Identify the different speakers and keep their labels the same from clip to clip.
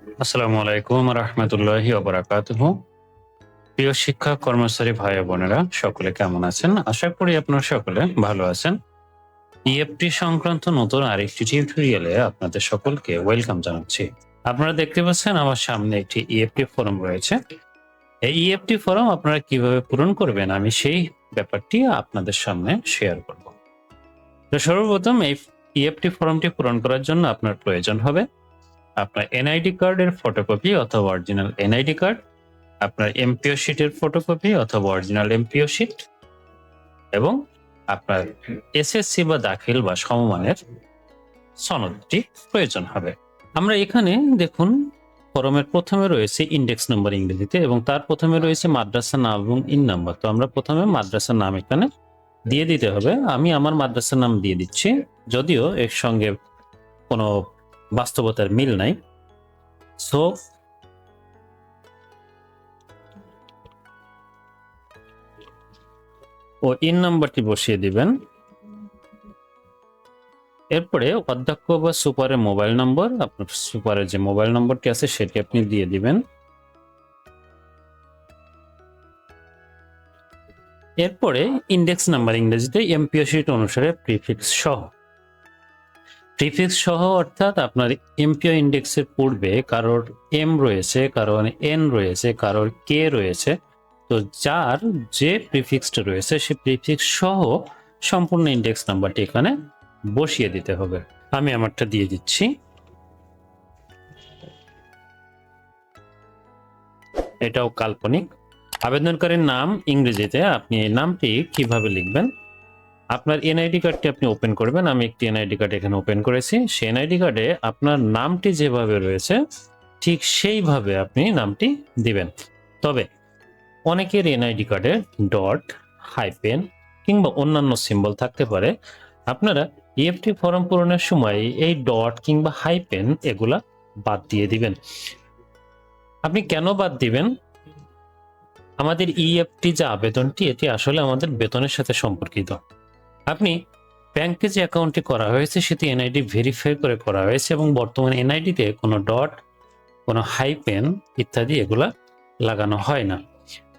Speaker 1: আসসালামু আলাইকুম রহমতুল্লাহি ওয়া বারাকাতুহু। প্রিয় শিক্ষক কর্মচারী ভাই ও বোনেরা সকলে কেমন আছেন? আশা করি আপনারা সকলে ভালো আছেন। ইএফটি সংক্রান্ত নতুন আরেকটি টিউটোরিয়ালে আপনাদের সকলকে ওয়েলকাম জানাচ্ছি। আপনারা দেখতে পাচ্ছেন আমার সামনে একটি ইএফটি ফর্ম রয়েছে। এই ইএফটি ফর্ম আপনারা কিভাবে পূরণ করবেন আমি সেই ব্যাপারটি আপনাদের সামনে শেয়ার করব। তো সর্বপ্রথম এই ইএফটি ফর্মটি পূরণ করার জন্য আপনার প্রয়োজন হবে আপনার এনআইডি কার্ডের ফটোকপি অথবা অরিজিনাল এনআইডি কার্ড, আপনার এমপিও শিটের ফটোকপি অথবা অরিজিনাল এমপিও শিট এবং আপনার এসএসসি বা দাখিল বা সমমানের সনদটি প্রয়োজন হবে। আমরা এখানে দেখুন ফরমের প্রথমে রয়েছে ইন্ডেক্স নম্বর ইংরেজিতে এবং তার প্রথমে রয়েছে মাদ্রাসা নাম এবং ইন নাম্বার। তো আমরা প্রথমে মাদ্রাসার নাম এখানে দিয়ে দিতে হবে। আমি আমার মাদ্রাসার নাম দিয়ে দিচ্ছি, যদিও এর সঙ্গে কোনো বাস্তবতার মিল নাই। সো ও ইন নাম্বারটি বসিয়ে দিবেন। এরপরে অধ্যক্ষ বা সুপারের মোবাইল নম্বর, আপনার সুপারের যে মোবাইল নম্বরটি আছে সেটি আপনি দিয়ে দিবেন। এরপরে ইন্ডেক্স নাম্বার ইংরেজিতে এমপিও শিট অনুসারে প্রিফিক্স সহ অর্থাৎ আপনার এমপিও ইন্ডেক্সের পূর্বে কারোর এম রয়েছে, কারোর এন রয়েছে, কারোর কে রয়েছে। তো যার যে প্রিফিক্সটা রয়েছে সেই প্রিফিক্স সহ সম্পূর্ণ ইন্ডেক্স নাম্বারটি এখানে বসিয়ে দিতে হবে। আমি আমারটা দিয়ে দিচ্ছি। এটাও কাল্পনিক। আবেদনকারীর নাম ইংরেজিতে আপনি এই নামটি কিভাবে লিখবেন? আপনার এনআইডি কার্ডটি আপনি ওপেন করবেন। আমি একটি এনআইডি কার্ড এখানে ওপেন করেছি। সেই এনআইডি কার্ডে আপনার নামটি যেভাবে রয়েছে ঠিক সেইভাবে আপনি নামটি দিবেন। তবে অনেকের এনআইডি কার্ডে ডট, হাইপেন কিংবা অন্যান্য সিম্বল থাকতে পারে। আপনারা ইএফটি ফর্ম পূরণের সময় এই ডট কিংবা হাইপেন এগুলা বাদ দিয়ে দিবেন। আপনি কেন বাদ দিবেন? আমাদের ইএফটি যে আবেদনটি এটি আসলে আমাদের বেতনের সাথে সম্পর্কিত। আপনি ব্যাংকে যে অ্যাকাউন্টটি করা হয়েছে সেটি এনআইডি ভেরিফাই করে করা হয়েছে এবং বর্তমানে এনআইডিতে কোনো ডট, কোনো হাইপেন ইত্যাদি এগুলা লাগানো হয় না।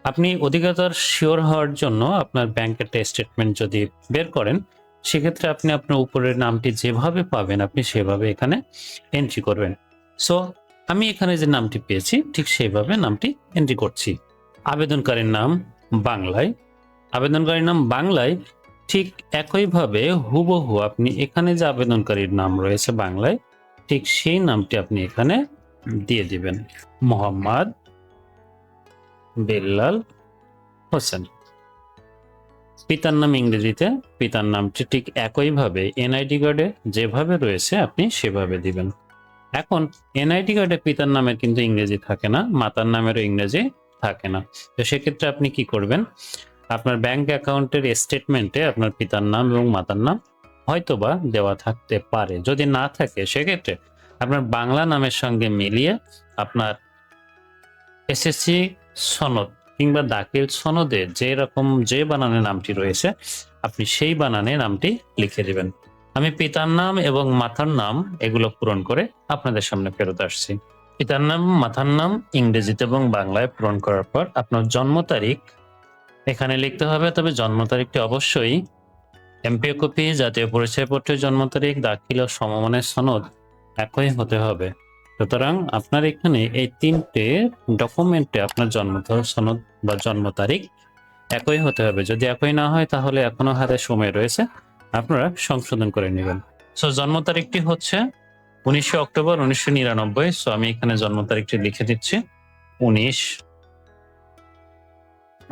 Speaker 1: আপনি অধিকতর শিওর হওয়ার জন্য আপনার ব্যাংকের স্টেটমেন্ট যদি বের করেন, সেক্ষেত্রে আপনি আপনার উপরের নামটি যেভাবে পাবেন আপনি সেভাবে এখানে এন্ট্রি করবেন। সো আমি এখানে যে নামটি পেয়েছি ঠিক সেইভাবে নামটি এন্ট্রি করছি। আবেদনকারীর নাম বাংলায়, আবেদনকারীর নাম বাংলায় ঠিক একইভাবে হুবহু আপনি এখানে যে আবেদনকারীর নাম রয়েছে বাংলায় ঠিক সেই নামটি আপনি এখানে দিয়ে দিবেন। মোহাম্মদ বেল্লাল হোসেন। পিতার নাম ইংরেজিতে, পিতার নামটি ঠিক একইভাবে এনআইডি কার্ডে যেভাবে রয়েছে আপনি সেভাবে দিবেন। এখন এনআইডি কার্ডে পিতার নামের কিন্তু ইংরেজি থাকে না, মাতার নামেরও ইংরেজি থাকে না। তো সেক্ষেত্রে আপনি কি করবেন? আপনার ব্যাংক অ্যাকাউন্টের স্টেটমেন্টে আপনার পিতার নাম এবং মাতার নাম হয়তোবা দেওয়া থাকতে পারে। যদি না থাকে সেক্ষেত্রে আপনার বাংলা নামের সঙ্গে মিলিয়ে আপনার এসএসসি সনদ কিংবা দাখিল সনদে যে বানানে নামটি রয়েছে আপনি সেই বানানে নামটি লিখে দিবেন। আমি পিতার নাম এবং মাতার নাম এগুলো পূরণ করে আপনাদের সামনে ফেরত আসছি। পিতার নাম, মাতার নাম ইংরেজিতে এবং বাংলায় পূরণ করার পর আপনার জন্ম তারিখ এখানে লিখতে হবে। তবে জন্ম তারিখটি অবশ্যই এমপিও কপি, জাতীয় পরিচয়পত্রের জন্ম তারিখ, দাখিল ও সমমানের সনদ একই হতে হবে। সুতরাং আপনার এখানে এই তিনটে ডকুমেন্টে আপনার জন্ম সনদ বা জন্ম তারিখ একই হতে হবে। যদি একই না হয় তাহলে এখনো হাতে সময় রয়েছে, আপনারা সংশোধন করে নেবেন। সো জন্ম তারিখটি হচ্ছে 19 অক্টোবর 1999। সো আমি এখানে জন্ম তারিখটি লিখে দিচ্ছি 19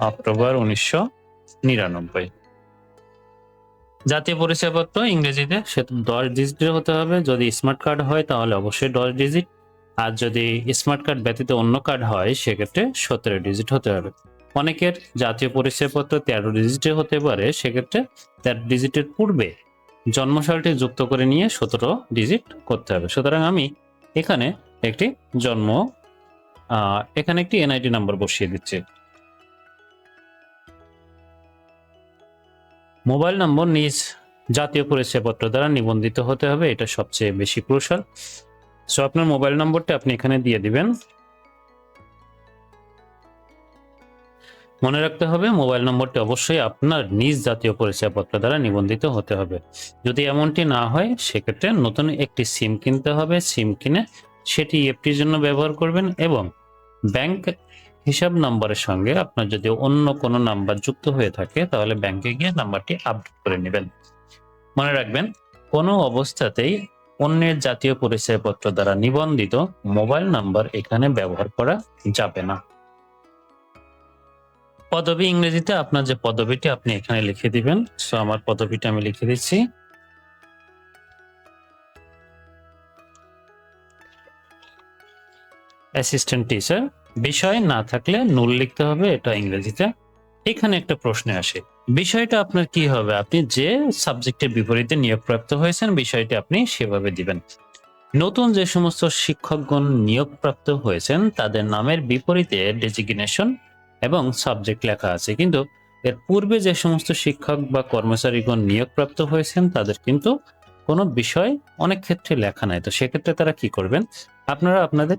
Speaker 1: অক্টোবর 1999। জাতীয় পরিচয়পত্র ইংরেজিতে সে 10 ডিজিটের হতে হবে। যদি স্মার্ট কার্ড হয় তাহলে অবশ্যই 10 ডিজিট, আর যদি স্মার্ট কার্ড ব্যতীত অন্য কার্ড হয় সেক্ষেত্রে 17 ডিজিট হতে হবে। অনেকের জাতীয় পরিচয়পত্র 13 ডিজিটের হতে পারে, সেক্ষেত্রে 13 ডিজিটের পূর্বে জন্মসালটি যুক্ত করে নিয়ে 17 ডিজিট করতে হবে। সুতরাং আমি এখানে একটি এনআইডি নাম্বার বসিয়ে দিচ্ছি। মোবাইল নম্বর নিজ জাতীয় পরিচয়পত্র দ্বারা নিবন্ধিত হতে হবে, এটা সবচেয়ে বেশি ক্রুশাল। সো আপনার মোবাইল নম্বরটা আপনি এখানে দিয়ে দিবেন। মনে রাখতে হবে মোবাইল নম্বরটি অবশ্যই আপনার নিজ জাতীয় পরিচয়পত্র দ্বারা নিবন্ধিত হতে হবে। যদি এমনটি না হয় সেক্ষেত্রে নতুন একটি সিম কিনতে হবে। সিম কিনে সেটি ইএফটির জন্য ব্যবহার করবেন এবং ব্যাংক হিসাব নম্বরের সঙ্গে আপনার যদি অন্য কোনো নাম্বার যুক্ত হয়ে থাকে তাহলে ব্যাংকে গিয়ে নাম্বারটি আপডেট করে নেবেন। মনে রাখবেন কোনো অবস্থাতেই অন্যের জাতীয় পরিচয়পত্র দ্বারা নিবন্ধিত মোবাইল নাম্বার এখানে ব্যবহার করা যাবে না। পদবি ইংরেজিতে আপনার যে পদবিটি আপনি এখানে লিখে দিবেন। সো আমার পদবিটা আমি লিখে দিচ্ছি। Assistant teacher. বিষয় না থাকলে নুল লিখতে হবে, এটা ইংরেজিতে। এখানে একটা প্রশ্ন আসে, বিষয়টা আপনার কি হবে? আপনি যে সাবজেক্টের বিপরীতে নিয়োগপ্রাপ্ত হয়েছেন বিষয়টি আপনি সেভাবে দিবেন। নতুন যে সমস্ত শিক্ষকগণ নিয়োগপ্রাপ্ত হয়েছেন তাদের নামের বিপরীতে ডেজিগনেশন এবং সাবজেক্ট লেখা আছে, কিন্তু এর পূর্বে যে সমস্ত শিক্ষক বা কর্মচারীগণ নিয়োগপ্রাপ্ত হয়েছেন তাদের কিন্তু কোনো বিষয় অনেক ক্ষেত্রে লেখা নাই। তো সেক্ষেত্রে তারা কি করবেন? আপনারা আপনাদের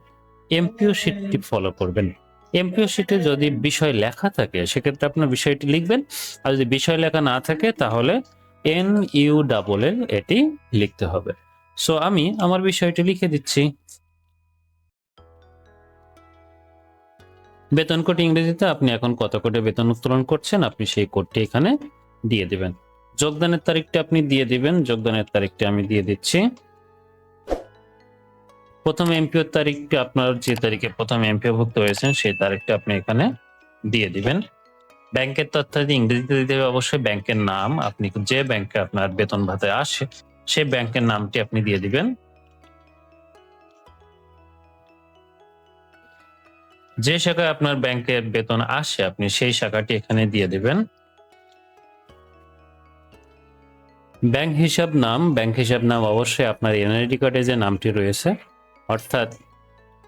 Speaker 1: এমপিও শিটটি ফলো করবেন। এমপিও শিটে যদি বিষয় লেখা থাকে সেক্ষেত্রে আপনার বিষয়টি লিখবেন, আর যদি বিষয় লেখা না থাকে তাহলে NULL এটি লিখতে হবে। সো আমি আমার বিষয়টি লিখে দিচ্ছি। বেতন কোড ইংরেজিতে আপনি এখন কত কোটে বেতন উত্তোলন করছেন আপনি সেই কোডটি এখানে দিয়ে দিবেন। যোগদানের তারিখটা আপনি দিয়ে দিবেন। যোগদানের তারিখটা আমি দিয়ে দিচ্ছি। প্রথম এমপিওর তারিখটা আপনার যে তারিখে প্রথম এমপিও ভুক্ত হয়েছেন সেই তারিখটা আপনি এখানে দিয়ে দিবেন। ব্যাংকের তথ্যাদি ইংরেজিতে দিতে হবে অবশ্যই। ব্যাংকের নাম, আপনি যে ব্যাংকে আপনার বেতন ভাতায় আসে সেই ব্যাংকের নামটি আপনি দিয়ে দিবেন। যে শাখায় আপনার ব্যাংকের বেতন আসে আপনি সেই শাখাটি এখানে দিয়ে দিবেন। ব্যাংক হিসাব নাম অবশ্যই আপনার এনআইডি কার্ডে যে নামটি রয়েছে অর্থাৎ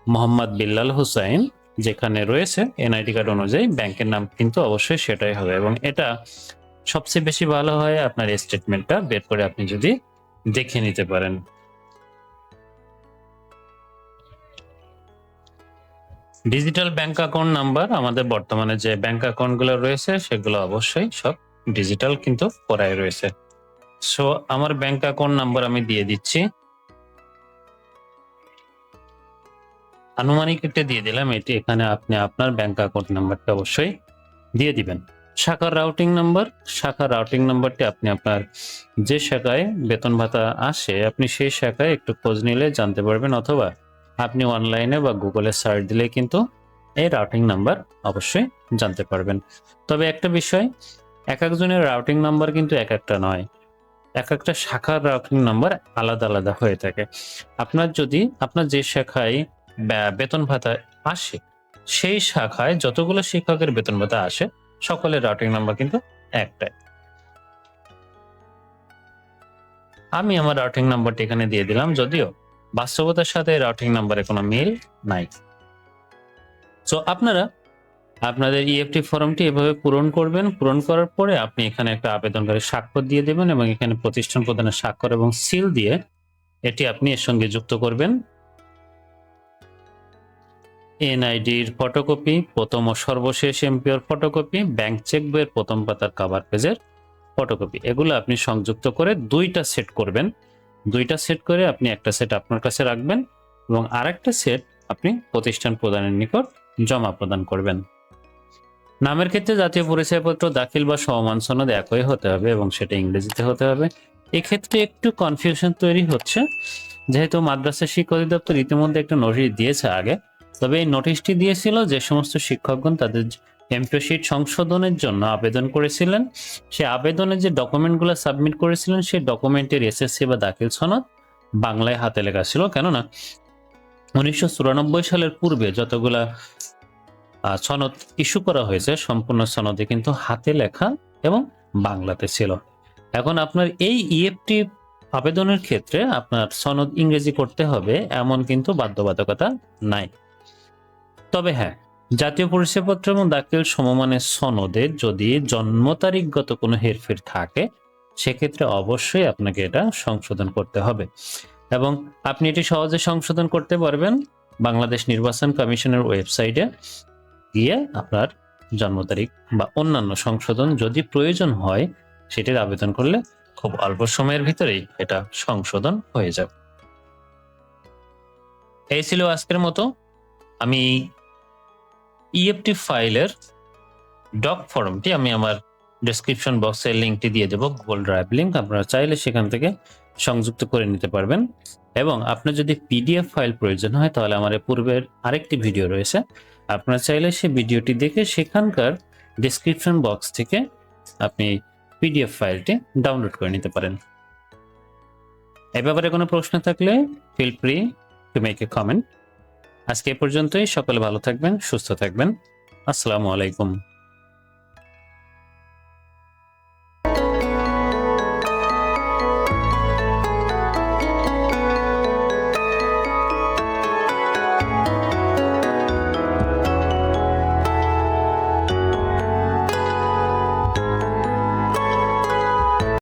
Speaker 1: মোহাম্মদ বিল্লাল হুসাইন যেখানে রয়েছে এনআইডি কার্ড অনুযায়ী ব্যাংকের নাম কিন্তু অবশ্যই সেটাই হবে, এবং এটা সবচেয়ে বেশি ভালো হয় আপনার স্টেটমেন্টটা বের করে আপনি যদি দেখে নিতে পারেন। ডিজিটাল ব্যাংক অ্যাকাউন্ট নাম্বার, আমাদের বর্তমানে যে ব্যাংক অ্যাকাউন্টগুলো রয়েছে সেগুলো অবশ্যই সব ডিজিটাল কিন্তু করাই রয়েছে। সো আমার ব্যাংক অ্যাকাউন্ট নাম্বার আমি দিয়ে দিচ্ছি। আনুমানিক একটা দিয়ে দিলাম, এটি এখানে আপনি আপনার ব্যাংক অ্যাকাউন্ট নাম্বারটা অবশ্যই দিয়ে দিবেন। শাখার রাউটিং নাম্বারটি আপনি আপনার যে শাখায় বেতন ভাতা আসে আপনি সেই শাখায় একটু খোঁজ নিলে জানতে পারবেন, অথবা আপনি অনলাইনে বা গুগলে সার্চ দিলে কিন্তু এই রাউটিং নাম্বার অবশ্যই জানতে পারবেন। তবে একটা বিষয়, এক একজনের রাউটিং নাম্বার কিন্তু এক একটা নয়, এক একটা শাখার রাউটিং নাম্বার আলাদা আলাদা হয়ে থাকে। আপনার যদি আপনার যে শাখায় বেতন ভাতা আসে সেই শাখায় যতগুলো শিক্ষকের বেতন ভাতা আসে সকলের রাউটিং নাম্বার কিন্তু একটাই। আমি আমার রাউটিং নাম্বারটি এখানে দিয়ে দিলাম, যদিও বাস্তবতার সাথে রাউটিং নাম্বারে কোনো মিল নাই। সো আপনারা আপনাদের ইএফটি ফর্মটি এভাবে পূরণ করবেন। পূরণ করার পরে আপনি এখানে একটা আবেদনকারী স্বাক্ষর দিয়ে দেবেন এবং এখানে প্রতিষ্ঠান প্রদানের স্বাক্ষর এবং সিল দিয়ে এটি আপনি এর সঙ্গে যুক্ত করবেন। এনআইডির ফটোকপি, প্রথম ও সর্বশেষ এমপিওর ফটোকপি, ব্যাংক চেক বইয়ের প্রথম পাতার কভার পেজের ফটোকপি, এগুলো আপনি সংযুক্ত করে দুইটা সেট করবেন। দুইটা সেট করে আপনি একটা সেট আপনার কাছে রাখবেন এবং আরেকটা সেট আপনি প্রতিষ্ঠান প্রদানের নিকট জমা প্রদান করবেন। নামের ক্ষেত্রে জাতীয় পরিচয়পত্র দাখিল বা সমমান সনদ একই হতে হবে এবং সেটা ইংরেজিতে হতে হবে। এক্ষেত্রে একটু কনফিউশন তৈরি হচ্ছে, যেহেতু মাদ্রাসা শিক্ষা অধিদপ্তর ইতিমধ্যে একটা নোটিশ দিয়েছে আগে, তবে এই নোটিশটি দিয়েছিল যে সমস্ত শিক্ষকগণ তাদের এমপিও শিট সংশোধনের জন্য আবেদন করেছিলেন সেই আবেদনের যে ডকুমেন্টগুলো সাবমিট করেছিলেন সেই ডকুমেন্টের এসএসসি বা দাখিল সনদ বাংলায় হাতে লেখা ছিল। কেননা 1994 সালের পূর্বে যতগুলা সনদ ইস্যু করা হয়েছে সম্পূর্ণ সনদে কিন্তু হাতে লেখা এবং বাংলাতে ছিল। এখন আপনার এই ইএফটি আবেদনের ক্ষেত্রে আপনার সনদ ইংরেজি করতে হবে এমন কিন্তু বাধ্যবাধকতা নাই। তবে হ্যাঁ, জাতীয় পরিচয়পত্র এবং দাখিল সমমানের সনদে যদি জন্ম তারিখগত কোনো হেরফের থাকে সেক্ষেত্রে অবশ্যই আপনাকে এটা সংশোধন করতে হবে। এবং আপনি এটি সহজে সংশোধন করতে পারবেন বাংলাদেশ নির্বাচন কমিশনের ওয়েবসাইটে গিয়ে। আপনার জন্ম তারিখ বা অন্যান্য সংশোধন যদি প্রয়োজন হয় সেটির আবেদন করলে খুব অল্প সময়ের ভিতরেই এটা সংশোধন হয়ে যাবে। এই ছিল আজকের মতো। আমি ইএফটি ফাইলের ডক ফর্মটি আমি আমার ডেসক্রিপশন বক্সে লিঙ্কটি দিয়ে দেবো, গুগল ড্রাইভ লিঙ্ক। আপনারা চাইলে সেখান থেকে সংযুক্ত করে নিতে পারবেন। এবং আপনার যদি পিডিএফ ফাইল প্রয়োজন হয় তাহলে আমার পূর্বের আরেকটি ভিডিও রয়েছে, আপনারা চাইলে সেই ভিডিওটি দেখে সেখানকার ডেসক্রিপশন বক্স থেকে আপনি পিডিএফ ফাইলটি ডাউনলোড করে নিতে পারেন। এ ব্যাপারে কোনো প্রশ্ন থাকলে feel free to make a comment. আজকে এ পর্যন্তই। সকলে ভালো থাকবেন, সুস্থ থাকবেন। আসসালামু আলাইকুম।